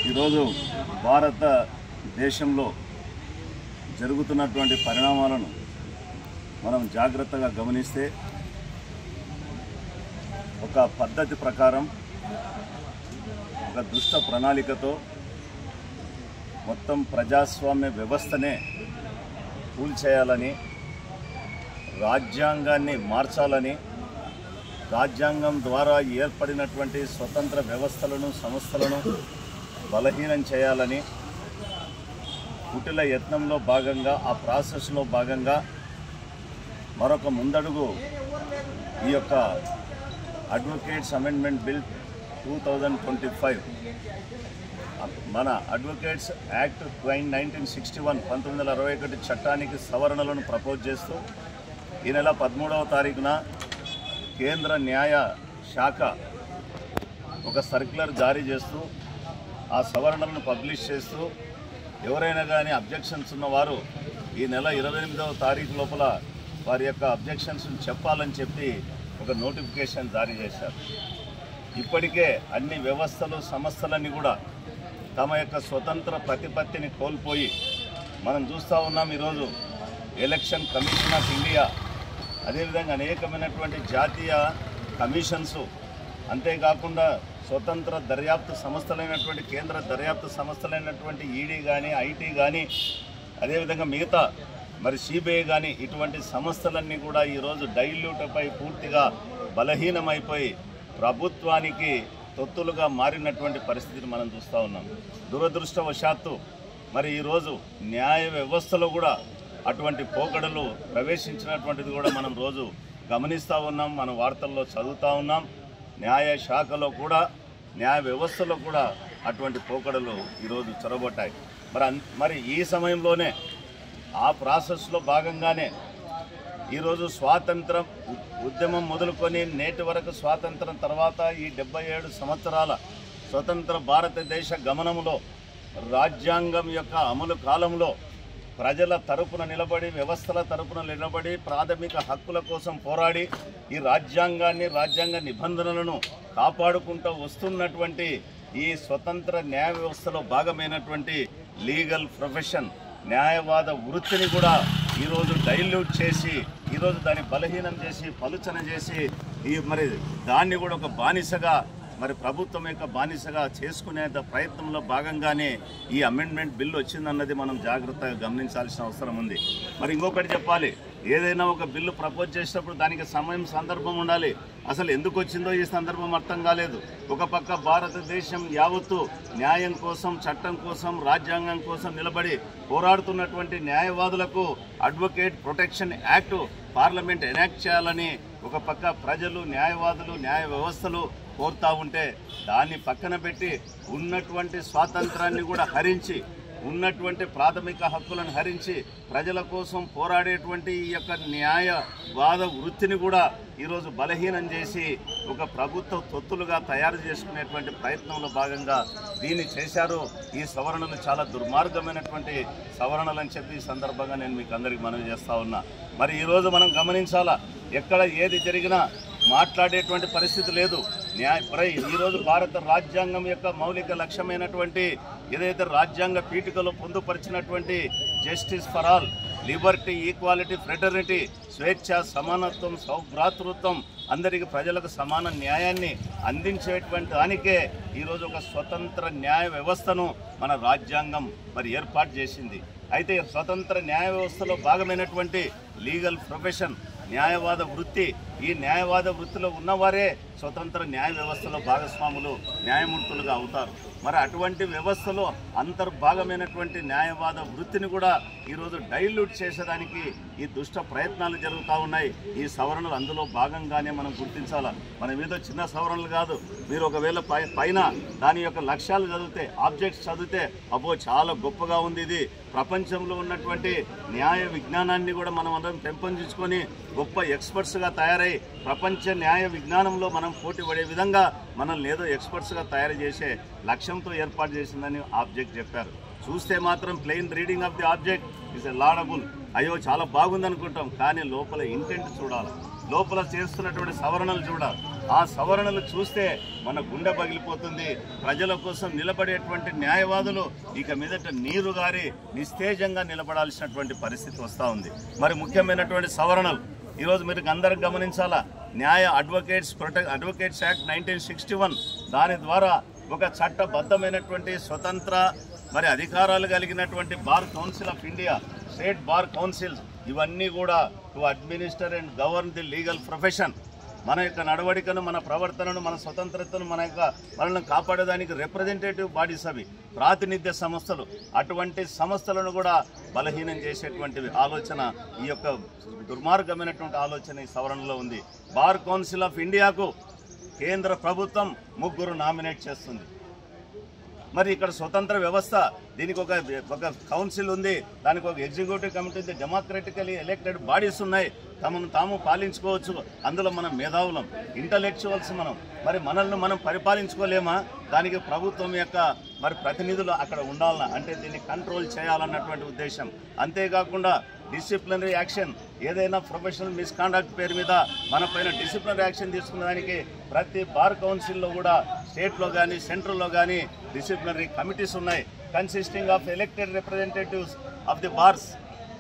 ఈరోజు భారతదేశంలో జరుగుతున్నటువంటి పరిణామాలను మనం జాగ్రత్తగా గమనిస్తే ఒక పద్ధతి ప్రకారం ఒక దుష్ట ప్రణాళికతో మొత్తం ప్రజాస్వామ్య వ్యవస్థనే కూల్చేయాలని, రాజ్యాంగాన్ని మార్చాలని, రాజ్యాంగం ద్వారా ఏర్పడినటువంటి స్వతంత్ర వ్యవస్థలను సంస్థలను బలహీనం చేయాలని కుటిల యత్నంలో భాగంగా, ఆ ప్రాసెస్లో భాగంగా మరొక ముందడుగు ఈ యొక్క అడ్వకేట్స్ అమెండ్మెంట్ బిల్ 2025 మన అడ్వకేట్స్ యాక్ట్ 1961 1961 చట్టానికి సవరణలను ప్రపోజ్ చేస్తూ ఈ నెల 13వ తారీఖున కేంద్ర న్యాయ శాఖ ఒక సర్క్యులర్ జారీ చేస్తూ ఆ సవరణలను పబ్లిష్ చేస్తూ ఎవరైనా కానీ అబ్జెక్షన్స్ ఉన్నవారు ఈ నెల 28వ తారీఖు లోపల వారి యొక్క అబ్జెక్షన్స్ చెప్పాలని చెప్పి ఒక నోటిఫికేషన్ జారీ చేశారు. ఇప్పటికే అన్ని వ్యవస్థలు సంస్థలన్నీ కూడా తమ యొక్క స్వతంత్ర ప్రతిపత్తిని కోల్పోయి మనం చూస్తూ ఉన్నాం. ఈరోజు ఎలక్షన్ కమిషన్ ఆఫ్ ఇండియా, అదేవిధంగా అనేకమైనటువంటి జాతీయ కమిషన్స్, అంతేకాకుండా స్వతంత్ర దర్యాప్తు సంస్థలైనటువంటి కేంద్ర దర్యాప్తు సంస్థలైనటువంటి ఈడీ కానీ, ఐటీ కానీ, అదేవిధంగా మిగతా మరి సిబిఐ కానీ, ఇటువంటి సంస్థలన్నీ కూడా ఈరోజు డైల్యూట్పై పూర్తిగా బలహీనమైపోయి ప్రభుత్వానికి తొత్తులుగా మారినటువంటి పరిస్థితిని మనం చూస్తూ ఉన్నాం. దురదృష్టవశాత్తు మరి ఈరోజు న్యాయ వ్యవస్థలో కూడా అటువంటి పోకడలు ప్రవేశించినటువంటిది కూడా మనం రోజు గమనిస్తూ ఉన్నాం, మన వార్తల్లో చదువుతూ ఉన్నాం. న్యాయ శాఖలో కూడా, న్యాయ వ్యవస్థలో కూడా అటువంటి పోకడలు ఈరోజు చొరబడ్డాయి. మరి ఈ సమయంలోనే ఆ ప్రాసెస్లో భాగంగానే ఈరోజు స్వాతంత్రం ఉద్యమం మొదలుకొని నేటి వరకు స్వాతంత్రం తర్వాత ఈ 77 సంవత్సరాల స్వతంత్ర భారతదేశ గమనంలో రాజ్యాంగం యొక్క అమలు కాలంలో ప్రజల తరపున నిలబడి, వ్యవస్థల తరపున నిలబడి, ప్రాథమిక హక్కుల కోసం పోరాడి ఈ రాజ్యాంగాన్ని, రాజ్యాంగ నిబంధనలను కాపాడుకుంటూ వస్తున్నటువంటి ఈ స్వతంత్ర న్యాయ వ్యవస్థలో భాగమైనటువంటి లీగల్ ప్రొఫెషన్, న్యాయవాద వృత్తిని కూడా ఈరోజు డైల్యూట్ చేసి, ఈరోజు దాన్ని బలహీనం చేసి, పలుచన చేసి మరి దాన్ని కూడా ఒక బానిసగా, మరి ప్రభుత్వం యొక్క బానిసగా చేసుకునే ప్రయత్నంలో భాగంగానే ఈ అమెండ్మెంట్ బిల్లు వచ్చిందన్నది మనం జాగ్రత్తగా గమనించాల్సిన అవసరం ఉంది. మరి ఇంకొకటి చెప్పాలి, ఏదైనా ఒక బిల్లు ప్రపోజ్ చేసినప్పుడు దానికి సమయం, సందర్భం ఉండాలి. అసలు ఎందుకు వచ్చిందో ఈ సందర్భం అర్థం కాలేదు. ఒక పక్క భారతదేశం యావత్తు న్యాయం కోసం, చట్టం కోసం, రాజ్యాంగం కోసం నిలబడి పోరాడుతున్నటువంటి న్యాయవాదులకు advocate protection act parliament enact చేయాలని ఒక పక్క ప్రజలు, న్యాయవాదులు, న్యాయ వ్యవస్థలు కోరుతూ ఉంటే దాన్ని పక్కన పెట్టి ఉన్నటువంటి స్వాతంత్రాన్ని కూడా హరించి, ఉన్నటువంటి ప్రాథమిక హక్కులను హరించి ప్రజల కోసం పోరాడేటువంటి ఈ యొక్క న్యాయవాద వృత్తిని కూడా ఈరోజు బలహీనం చేసి ఒక ప్రభుత్వ తొత్తులుగా తయారు చేసుకునేటువంటి ప్రయత్నంలో భాగంగా దీన్ని చేశారు. ఈ సవరణలు చాలా దుర్మార్గమైనటువంటి సవరణలు అని చెప్పి ఈ సందర్భంగా నేను మీకు అందరికీ మనవి చేస్తూ ఉన్నా. మరి ఈరోజు మనం గమనించాలా, ఎక్కడ ఏది జరిగినా మాట్లాడేటువంటి పరిస్థితి లేదు. ఈరోజు భారత రాజ్యాంగం యొక్క మౌలిక లక్ష్యమైనటువంటి ఏదైతే రాజ్యాంగ పీఠికలో పొందుపరిచినటువంటి justice for all, liberty, equality, fraternity, స్వేచ్ఛ, సమానత్వం, సౌభ్రాతృత్వం, అందరికీ ప్రజలకు సమాన న్యాయాన్ని అందించేటువంటి దానికే ఈరోజు ఒక స్వతంత్ర న్యాయ వ్యవస్థను మన రాజ్యాంగం మరి ఏర్పాటు చేసింది. అయితే స్వతంత్ర న్యాయ వ్యవస్థలో భాగమైనటువంటి లీగల్ ప్రొఫెషన్, న్యాయవాద వృత్తి, ఈ న్యాయవాద వృత్తిలో ఉన్నవారే స్వతంత్ర న్యాయ వ్యవస్థలో భాగస్వాములు, న్యాయమూర్తులుగా అవుతారు. మరి అటువంటి వ్యవస్థలో అంతర్భాగమైనటువంటి న్యాయవాద వృత్తిని కూడా ఈరోజు డైల్యూట్ చేసేదానికి ఈ దుష్ట ప్రయత్నాలు జరుగుతూ ఉన్నాయి. ఈ సవరణలు అందులో భాగంగానే మనం గుర్తించాలి. మన మీద చిన్న సవరణలు కాదు. మీరు ఒకవేళ పైన దాని యొక్క లక్ష్యాలు చదివితే, ఆబ్జెక్ట్స్ చదివితే, అబ్బో చాలా గొప్పగా ఉంది, ఇది ప్రపంచంలో ఉన్నటువంటి న్యాయ విజ్ఞానాన్ని కూడా మనం అందరం పెంపొందించుకొని గొప్ప ఎక్స్పర్ట్స్గా తయారై ప్రపంచ న్యాయ విజ్ఞానంలో మనం పోటీ పడే విధంగా మనల్ని ఏదో ఎక్స్పర్ట్స్గా తయారు చేసే లక్ష్యంతో ఏర్పాటు చేసిందని ఆబ్జెక్ట్ చెప్పారు. చూస్తే మాత్రం plain reading of the object is a laudable, అయ్యో చాలా బాగుంది అనుకుంటాం, కానీ లోపల ఇంటెంట్ చూడాలి, లోపల చేస్తున్నటువంటి సవరణలు చూడాలి. ఆ సవరణలు చూస్తే మన గుండె పగిలిపోతుంది. ప్రజల కోసం నిలబడేటువంటి న్యాయవాదులు ఇక మీదట నీరు గారి నిస్తేజంగా నిలబడాల్సినటువంటి పరిస్థితి వస్తూ ఉంది. మరి ముఖ్యమైనటువంటి సవరణలు ఈరోజు మీరు అందరూ గమనించాలా. అడ్వకేట్స్ యాక్ట్ 1961 దాని ద్వారా ఒక చట్టబద్ధమైనటువంటి స్వతంత్ర మరి అధికారాలు కలిగినటువంటి bar council of India, state bar councils ఇవన్నీ కూడా to administer and govern the legal profession. మన యొక్క నడవడికను, మన ప్రవర్తనను, మన స్వతంత్రతను, మనల్ని కాపాడేదానికి రిప్రజెంటేటివ్ బాడీస్ అవి, ప్రాతినిధ్య సంస్థలు. అటువంటి సంస్థలను కూడా బలహీనం చేసేటువంటి ఆలోచన, ఈ యొక్క దుర్మార్గమైనటువంటి ఆలోచన ఈ సవరణలో ఉంది. బార్ కౌన్సిల్ ఆఫ్ ఇండియాకు కేంద్ర ప్రభుత్వం 3 నామినేట్ చేస్తుంది. మరి ఇక్కడ స్వతంత్ర వ్యవస్థ, దీనికి ఒక కౌన్సిల్ ఉంది, దానికి ఒక ఎగ్జిక్యూటివ్ కమిటీ ఉంది, డెమోక్రటికలీ ఎలక్టెడ్ బాడీస్ ఉన్నాయి, తమను తాము పాలించుకోవచ్చు. అందులో మనం మేధావులం, ఇంటలెక్చువల్స్ మరి మనల్ని మనం పరిపాలించుకోలేమా? దానికి ప్రభుత్వం యొక్క మరి ప్రతినిధులు అక్కడ ఉండాలన్నా, అంటే దీన్ని కంట్రోల్ చేయాలన్నటువంటి ఉద్దేశం. అంతేకాకుండా డిసిప్లినరీ యాక్షన్, ఏదైనా ప్రొఫెషనల్ మిస్కాండక్ట్ పేరు మీద మన పైన డిసిప్లినరీ యాక్షన్ తీసుకున్న దానికి ప్రతి బార్ కౌన్సిల్లో కూడా స్టేట్లో కానీ సెంట్రల్లో కానీ డిసిప్లినరీ కమిటీస్ ఉన్నాయి, consisting of elected representatives of the bars.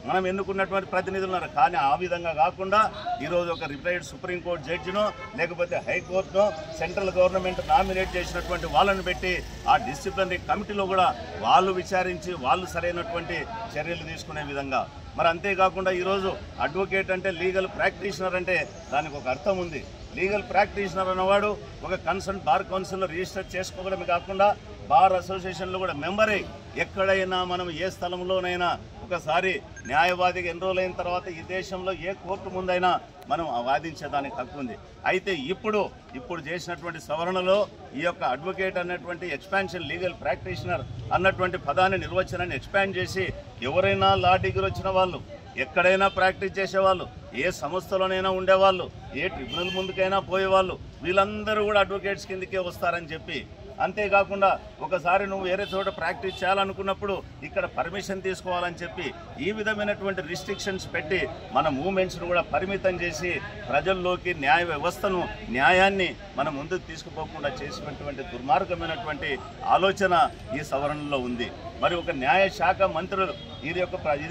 మనం ఎన్నుకున్నటువంటి ప్రతినిధులు ఉన్నారు. కానీ ఆ విధంగా కాకుండా ఈరోజు ఒక రిటైర్డ్ సుప్రీంకోర్టు జడ్జినో లేకపోతే హైకోర్టునో సెంట్రల్ గవర్నమెంట్ నామినేట్ చేసినటువంటి వాళ్ళని పెట్టి ఆ డిసిప్లినరీ కమిటీలో కూడా వాళ్ళు విచారించి వాళ్ళు సరైనటువంటి చర్యలు తీసుకునే విధంగా. మరి అంతేకాకుండా ఈరోజు అడ్వకేట్ అంటే లీగల్ ప్రాక్టీషనర్ అంటే దానికి ఒక అర్థం ఉంది. లీగల్ ప్రాక్టీషనర్ అన్నవాడు ఒక కన్సర్న్ బార్ కౌన్సిల్లో రిజిస్టర్ చేసుకోవడమే కాకుండా బార్ అసోసియేషన్లో కూడా మెంబరే. ఎక్కడైనా మనం ఏ స్థలంలోనైనా ఒకసారి న్యాయవాదిగా ఎన్రోల్ అయిన తర్వాత ఈ దేశంలో ఏ కోర్టు ముందైనా మనం వాదించేదానికి హక్కు ఉంది. అయితే ఇప్పుడు చేసినటువంటి సవరణలో ఈ యొక్క అడ్వకేట్ అన్నటువంటి ఎక్స్పాన్షన్, లీగల్ ప్రాక్టీషనర్ అన్నటువంటి పదాన్ని నిర్వచనాన్ని ఎక్స్పాండ్ చేసి ఎవరైనా లా డిగ్రీ వచ్చిన వాళ్ళు, ఎక్కడైనా ప్రాక్టీస్ చేసేవాళ్ళు, ఏ సంస్థలోనైనా ఉండేవాళ్ళు, ఏ ట్రిబ్యునల్ ముందుకైనా పోయేవాళ్ళు, వీళ్ళందరూ కూడా అడ్వకేట్స్ కిందకే వస్తారని చెప్పి, అంతేకాకుండా ఒకసారి నువ్వు వేరే చోట ప్రాక్టీస్ చేయాలనుకున్నప్పుడు ఇక్కడ పర్మిషన్ తీసుకోవాలని చెప్పి ఈ విధమైనటువంటి రిస్ట్రిక్షన్స్ పెట్టి మన మూమెంట్స్ను కూడా పరిమితం చేసి ప్రజల్లోకి న్యాయ వ్యవస్థను, న్యాయాన్ని మన ముందుకు తీసుకుపోకుండా చేసినటువంటి దుర్మార్గమైనటువంటి ఆలోచన ఈ సవరణలో ఉంది. మరి ఒక న్యాయ శాఖ మంత్రులు ఇది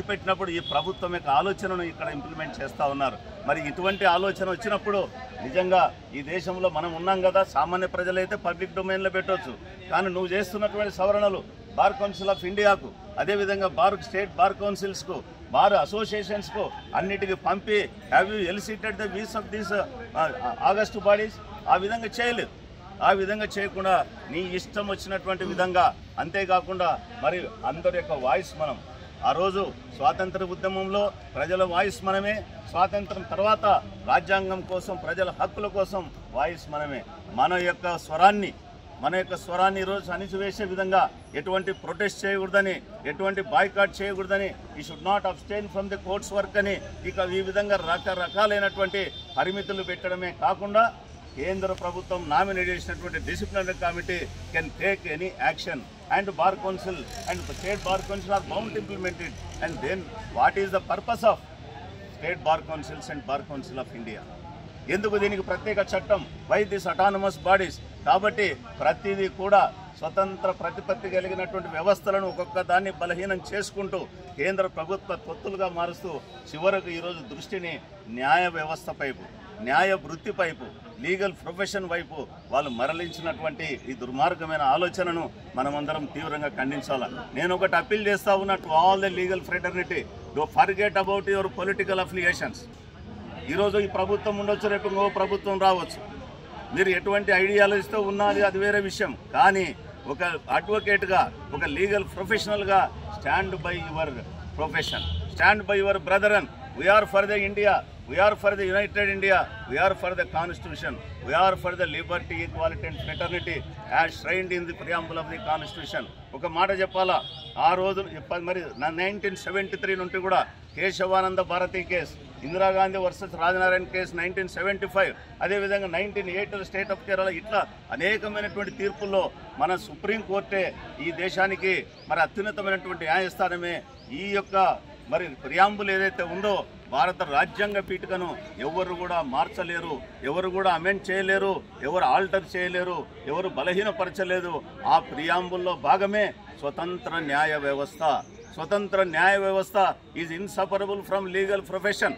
పెట్టినప్పుడు ఈ ప్రభుత్వం యొక్క ఆలోచనను ఇక్కడ ఇంప్లిమెంట్ చేస్తూ ఉన్నారు. మరి ఇటువంటి ఆలోచన వచ్చినప్పుడు నిజంగా ఈ దేశంలో మనం ఉన్నాం కదా, సామాన్య ప్రజలైతే పబ్లిక్ డొమైన్లో పెట్టవచ్చు. కానీ నువ్వు చేస్తున్నటువంటి సవరణలు బార్ కౌన్సిల్ ఆఫ్ ఇండియాకు, అదేవిధంగా స్టేట్ బార్ కౌన్సిల్స్కు, బార్ అసోసియేషన్స్కు అన్నిటికీ పంపి have you elicited the views of these August bodies? ఆ విధంగా చేయలేదు. ఆ విధంగా చేయకుండా నీ ఇష్టం వచ్చినటువంటి విధంగా, అంతేకాకుండా మరి అందరి యొక్క వాయిస్ మనం ఆ రోజు స్వాతంత్ర ఉద్యమంలో ప్రజల వాయిస్ మనమే, స్వాతంత్రం తర్వాత రాజ్యాంగం కోసం, ప్రజల హక్కుల కోసం వాయిస్ మనమే. మన యొక్క స్వరాన్ని ఈరోజు అణిచివేసే విధంగా ఎటువంటి ప్రొటెస్ట్ చేయకూడదని, ఎటువంటి బాయ్కాట్ చేయకూడదని, ఈ should not abstain from the courts work అని ఇక ఈ విధంగా రకరకాలైనటువంటి పరిమితులు పెట్టడమే కాకుండా కేంద్ర ప్రభుత్వం నామినేట్ చేసినటువంటి disciplinary committee can take any action and bar council and state bar council are bound to implement it. And then what is the purpose of state bar councils and bar council of India? ఎందుకు దీనికి ప్రత్యేక చట్టం? Why this autonomous bodies? కాబట్టి ప్రతిదీ కూడా స్వతంత్ర ప్రతిపత్తి కలిగినటువంటి వ్యవస్థలను ఒక్కొక్క దాన్ని బలహీనం చేసుకుంటూ కేంద్ర ప్రభుత్వ తొత్తులుగా మారుస్తూ చివరకు ఈరోజు దృష్టిని న్యాయ వ్యవస్థ వైపు, న్యాయ వృత్తి వైపు, లీగల్ ప్రొఫెషన్ వైపు వాళ్ళు మరలించినటువంటి ఈ దుర్మార్గమైన ఆలోచనను మనమందరం తీవ్రంగా ఖండించాలి. నేను ఒకటి అప్పీల్ చేస్తా ఉన్నా to all the legal fraternity, do forget about your political affiliations. ఈరోజు ఈ ప్రభుత్వం ఉండొచ్చు, రేపు ఇంకో ప్రభుత్వం రావచ్చు. మీరు ఎటువంటి ఐడియాలజీతో ఉన్నది అది వేరే విషయం. కానీ ఒక అడ్వకేట్గా, ఒక లీగల్ ప్రొఫెషనల్గా stand by your profession, stand by your brethren. We are for the India, we are for the United India, we are for the Constitution, we are for the liberty, equality and fraternity as shrined in the preamble of the Constitution. ఒక మాట చెప్పాలా, ఆ రోజు మరి 1973 నుండి కూడా Kesavananda Bharati case, Indira Gandhi versus Rajanarayana case 1975, అదేవిధంగా 1980 state of Kerala, ఇట్లా అనేకమైనటువంటి తీర్పుల్లో మన సుప్రీంకోర్టే ఈ దేశానికి మరి అత్యున్నతమైనటువంటి న్యాయస్థానమే ఈ యొక్క మరి ప్రియాంబుల్ ఏదైతే ఉందో భారత రాజ్యాంగ పీఠికను ఎవరు కూడా మార్చలేరు, ఎవరు కూడా అమెండ్ చేయలేరు, ఎవరు ఆల్టర్ చేయలేరు, ఎవరు బలహీనపరచలేదు. ఆ ప్రియాంబుల్లో భాగమే స్వతంత్ర న్యాయ వ్యవస్థ. స్వతంత్ర న్యాయ వ్యవస్థ is inseparable from legal profession.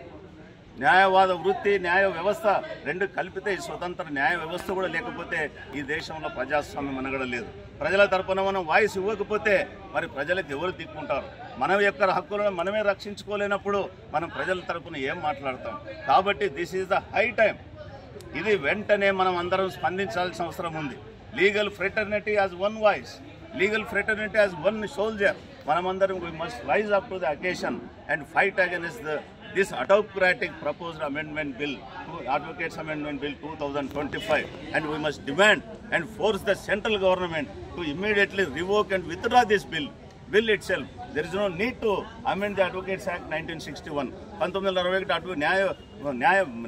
న్యాయవాద వృత్తి, న్యాయ వ్యవస్థ రెండు కలిపితే ఈ స్వతంత్ర న్యాయ వ్యవస్థ కూడా లేకపోతే ఈ దేశంలో ప్రజాస్వామ్యం అనగడ లేదు. ప్రజల తరపున మనం వాయిస్ ఇవ్వకపోతే మరి ప్రజలకు ఎవరు దిక్కుంటారు? మన యొక్క హక్కులను మనమే రక్షించుకోలేనప్పుడు మనం ప్రజల తరపున ఏం మాట్లాడతాం? కాబట్టి this is the high time. ఇది వెంటనే మనం అందరం స్పందించాల్సిన అవసరం ఉంది. Legal fraternity as one voice, legal fraternity as one soldier. మనమందరం we must rise up to the occasion and fight against this autocratic proposed amendment bill, Advocates Amendment Bill 2025, and we must demand and force the central government to immediately revoke and withdraw this bill itself. There is no need to amend the Advocates Act 1961. 1961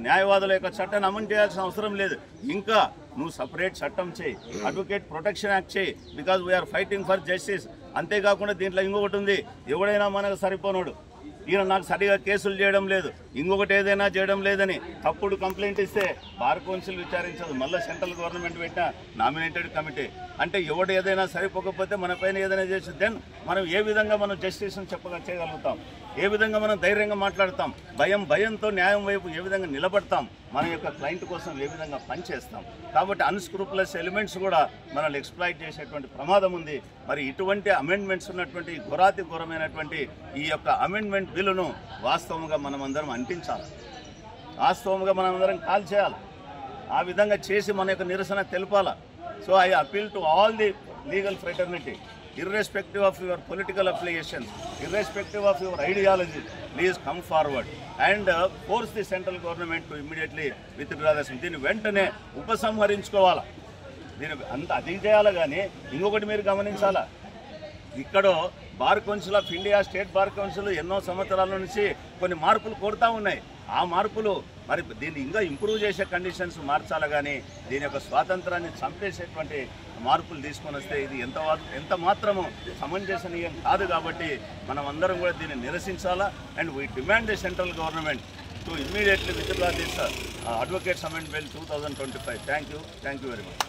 న్యాయవాదుల యొక్క చట్టాన్ని అమలు చేయాల్సిన అవసరం లేదు. ఇంకా నువ్వు separate చట్టం చేయి, అడ్వకేట్ ప్రొటెక్షన్ యాక్ట్ చేయి, because we are fighting for justice. అంతేకాకుండా దీంట్లో ఇంకొకటి ఉంది, ఎవడైనా మనకు సరిపోనోడు, ఈయన నాకు సరిగా కేసులు చేయడం లేదు, ఇంకొకటి ఏదైనా చేయడం లేదని తప్పుడు కంప్లైంట్ ఇస్తే బార్ కౌన్సిల్ విచారించదు, మళ్ళీ సెంట్రల్ గవర్నమెంట్ పెట్టిన నామినేటెడ్ కమిటీ. అంటే ఎవడు ఏదైనా సరిపోకపోతే మన పైన ఏదైనా చేసి దెన్ మనం ఏ విధంగా మనం జస్టిస్ని చేయగలుగుతాం? ఏ విధంగా మనం ధైర్యంగా మాట్లాడతాం? భయంతో న్యాయం వైపు ఏ విధంగా నిలబడతాం? మన యొక్క క్లయింట్ కోసం ఏ విధంగా పనిచేస్తాం? కాబట్టి అన్స్క్రూపులస్ ఎలిమెంట్స్ కూడా మనల్ని ఎక్స్ప్లాయిట్ చేసేటువంటి ప్రమాదం ఉంది. మరి ఇటువంటి అమెండ్మెంట్స్ ఉన్నటువంటి ఘోరాతి ఘోరమైనటువంటి ఈ యొక్క అమెండ్మెంట్ బిల్లును వాస్తవంగా మనమందరం అంటించాలి, వాస్తవంగా మనమందరం కాల్ చేయాలి. ఆ విధంగా చేసి మన యొక్క నిరసన తెలపాలి. So I appeal to all the legal fraternity, irrespective of your political affiliations, irrespective of your ideology, please come forward and force the central government to immediately withdraw this. దీన్ని వెంటనే ఉపసంహరించుకోవాలా. దీని అంత అది చేయాలి. కానీ ఇంకొకటి మీరు గమనించాలా, ఇక్కడ bar council of India, state bar council ఎన్నో సంవత్సరాల నుంచి కొన్ని మార్పులు కోరుతూ ఉన్నాయి. ఆ మార్పులు మరి దీన్ని ఇంకా ఇంప్రూవ్ చేసే కండిషన్స్ మార్చాలి. కానీ దీని యొక్క స్వాతంత్రాన్ని చంపేసేటువంటి మార్పులు తీసుకొని వస్తే ఇది ఎంత మాత్రము సమంజసనీయం కాదు. కాబట్టి మనం అందరం కూడా దీన్ని నిరసించాలా. And we demand the central government to immediately withdraw this advocates amendment bill 2025. Thank you very much.